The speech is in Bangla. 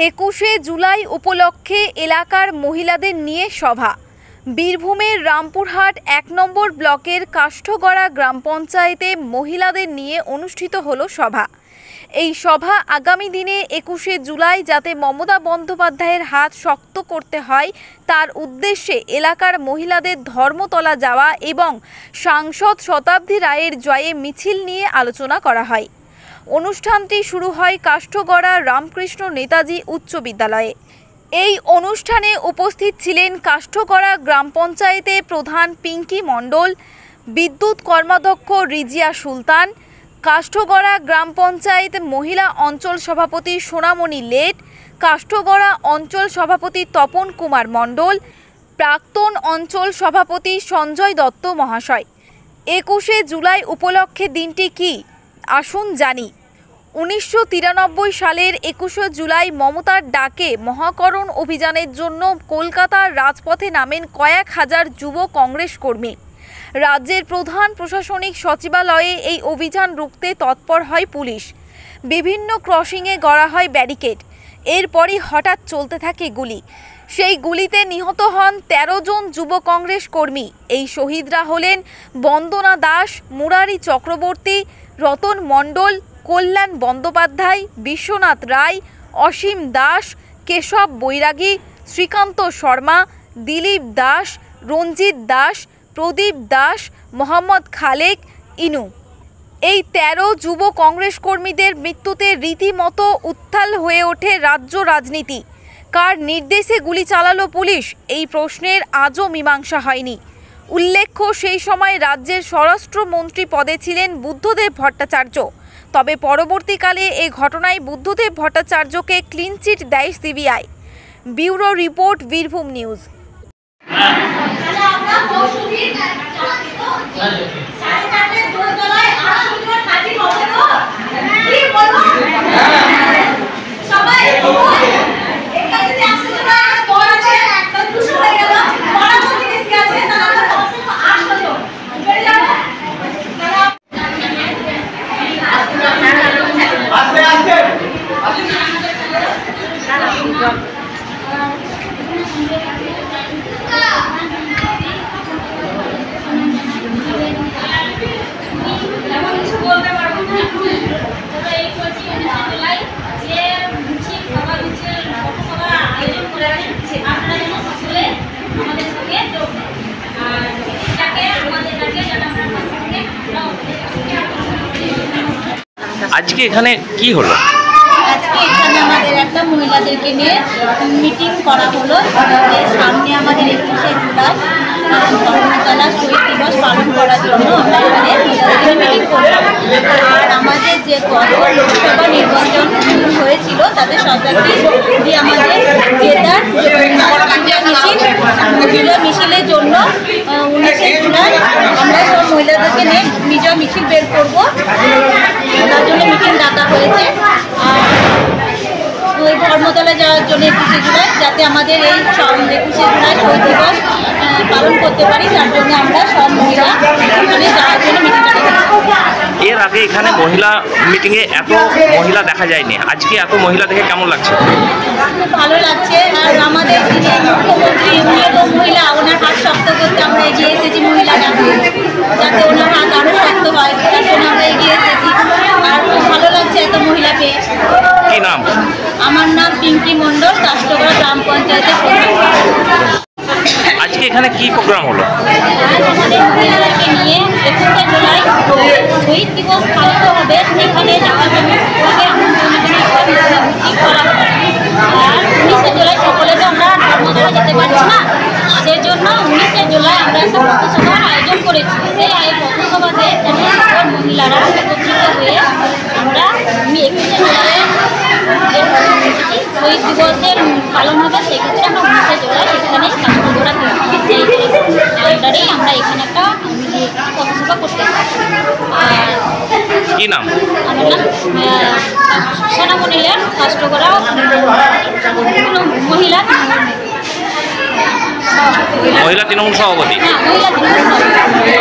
21শে জুলাই উপলক্ষে এলাকার মহিলাদের নিয়ে সভা। বীরভূমের রামপুরহাট ১ নম্বর ব্লকের কাষ্ঠগড়া গ্রাম পঞ্চায়েতে মহিলাদের নিয়ে অনুষ্ঠিত হলো সভা। এই সভা আগামী দিনে 21শে জুলাই যাতে মমতা বন্দ্যোপাধ্যায়ের হাত শক্ত করতে হয় তার উদ্দেশ্যে এলাকার মহিলাদের ধর্মতলা যাওয়া এবং সাংসদ শতাব্দী রায়ের জয়ে মিছিল নিয়ে আলোচনা করা হয়। অনুষ্ঠানটি শুরু হয় কাষ্ঠগড়া রামকৃষ্ণ নেতাজি উচ্চ বিদ্যালয়ে। এই অনুষ্ঠানে উপস্থিত ছিলেন কাষ্ঠগড়া গ্রাম পঞ্চায়েতে প্রধান পিঙ্কি মণ্ডল, বিদ্যুৎ কর্মাধ্যক্ষ রিজিয়া সুলতান, কাষ্ঠগড়া গ্রাম পঞ্চায়েত মহিলা অঞ্চল সভাপতি সোনামণি লেট, কাষ্ঠগড়া অঞ্চল সভাপতি তপন কুমার মণ্ডল, প্রাক্তন অঞ্চল সভাপতি সঞ্জয় দত্ত মহাশয়। 21শে জুলাই উপলক্ষে দিনটি কি আসুন জানি। 1993 সালের 21শে জুলাই মমতার ডাকে মহাকরণ অভিযানের জন্য কলকাতার রাজপথে নামেন কয়েক হাজার যুব কংগ্রেস কর্মী। রাজ্যের প্রধান প্রশাসনিক সচিবালয়ে এই অভিযান রুখতে তৎপর হয় পুলিশ। বিভিন্ন ক্রসিংয়ে গড়া হয় ব্যারিকেড। এরপরই হঠাৎ চলতে থাকে গুলি। সেই গুলিতে নিহত হন 13 জন যুব কংগ্রেস কর্মী। এই শহীদরা হলেন বন্দনা দাস, মুরারি চক্রবর্তী, রতন মণ্ডল, কল্যাণ বন্দ্যোপাধ্যায়, বিশ্বনাথ রায়, অসীম দাস, কেশব বৈরাগী, শ্রীকান্ত শর্মা, দিলীপ দাস, রঞ্জিত দাস, প্রদীপ দাস, মোহাম্মদ খালেক, ইনু। এই 13 যুব কংগ্রেস কর্মীদের মৃত্যুতে রীতিমতো উত্তাল হয়ে ওঠে রাজ্য রাজনীতি। কার নির্দেশে গুলি চালালো পুলিশ এই প্রশ্নের আজও মীমাংসা হয়নি। উল্লেখ্য, সেই সময় রাজ্যের স্বরাষ্ট্রমন্ত্রী পদে ছিলেন বুদ্ধদেব ভট্টাচার্য। তবে পরবর্তীকালে এই ঘটনায় বুদ্ধদেব ভট্টাচার্যকে ক্লিনচিট দেয় CBI. Bureau report, Birbhum news. আজকে এখানে কি হলো? আজকে এখানে আমাদের একটা মহিলাদেরকে নিয়ে মিটিং করা হলো। সামনে আমাদের 21শে জুলাই ধর্মতলা শহীদ দিবস পালন করার জন্য আমরা এখানে মহিলাদেরকে মিটিং করলাম। আর আমাদের যে গত লোকসভা নির্বাচন হয়েছিল তাতে শতাব্দী দিয়ে আমাদের জেতার মিছিলের জন্য 19শে জুলাই আমরা সব মহিলাদেরকে নিয়ে বিজয় মিছিল বের করবো, তার জন্য মিটিং ডাকা হয়েছে। ওই ধর্মতলা যাওয়ার জন্য 21শে জুলাই যাতে আমাদের এই 21শে জুলাই শহীদ দিবস পালন করতে পারি তার জন্য আমরা সব মহিলা এখানে যাওয়ার জন্য মিটিং ডাকা হয়েছে। এর আগে এখানে মহিলা মিটিংয়ে এত মহিলা দেখা যায়নি, আজকে এত মহিলা দেখে কেমন লাগছে? খুব ভালো লাগছে। আর আমাদের যিনি মুখ্যমন্ত্রী উনিও তো মহিলা, ওনার হাত শক্ত করতে আমরা এগিয়ে এসেছি মহিলারা, যাতে ওনার হাত আরও শক্ত হয় তার জন্য আমরা এগিয়ে এসেছি। আর খুব ভালো লাগছে এত মহিলা পেয়ে। কি নাম? আমার নাম পিঙ্কি মণ্ডল, কাষ্ঠগড়া গ্রাম পঞ্চায়েতের প্রধান। আজকে এখানে কি প্রোগ্রাম হলো? আজ আমাদের মহিলাদেরকে নিয়ে 21শে জুলাই শহীদ দিবস পালিত হবে, সেখানে যাওয়ার জন্য সকলকে মিটিং করা হবে। আর 19শে জুলাই সকলে তো আমরা ধর্মতলা যেতে পারছি না, সেই জন্য 19শে জুলাই আমরা একটা পথসভার আয়োজন করেছি। সেই পথসভাতে সকল মহিলারা একত্রিত হয়ে আমরা 21শে জুলাই যে শহীদ দিবসের পালন হবে সেক্ষেত্রে আমরা 19শে জুলাই এখানে কাষ্ঠগড়া আন্ডারেই আমরা এখানে একটা পথসভা করতে চাই। আর কি নাম? আমার নাম সোনামণি লেট, কাষ্ঠগড়া মহিলা তৃণমূল সভাপতি। মহিলা তৃণমূল সভাপতি। হ্যাঁ, মহিলা তৃণমূল সভাপতি।